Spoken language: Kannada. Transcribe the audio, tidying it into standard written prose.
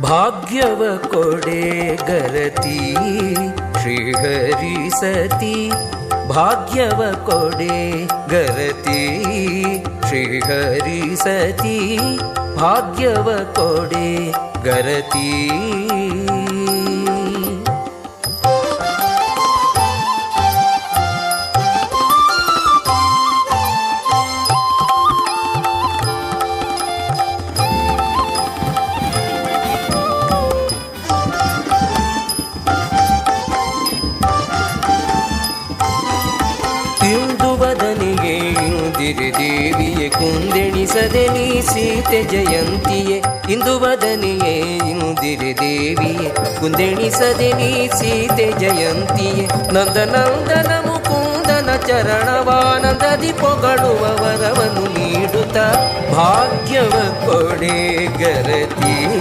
ಭಾಗ್ಯವ ಕೊಡೆ ಗರತಿ ಶ್ರೀಹರಿ ಸತಿ ಭಾಗ್ಯವ ಕೊಡೆ ಗರತಿ ಶ್ರೀಹರಿ ಸತಿ ಭಾಗ್ಯವ ಕೊಡೆ ಗರತಿ ಇಂದುವದನಿಗೆ ಇಂದಿರೆ ದೇವಿಯೇ ಕುಂದೆಣಿಸದೆ ನೀ ಸೀತೆ ಜಯಂತಿಯೇ ಇಂದುವದನಿಗೆ ಇಂದಿರೆ ದೇವಿಯೇ ಕುಂದೆಣಿಸದೆ ನೀ ಸೀತೆ ಜಯಂತಿಯೇ ನಂದನಂದನ ಮುಕುಂದನ ಚರಣವಾನಂದದಿ ಪೊಗಳುವ ವರವನ್ನು ನೀಡುತ್ತ ಭಾಗ್ಯವ ಕೊಡೆ ಗರತಿ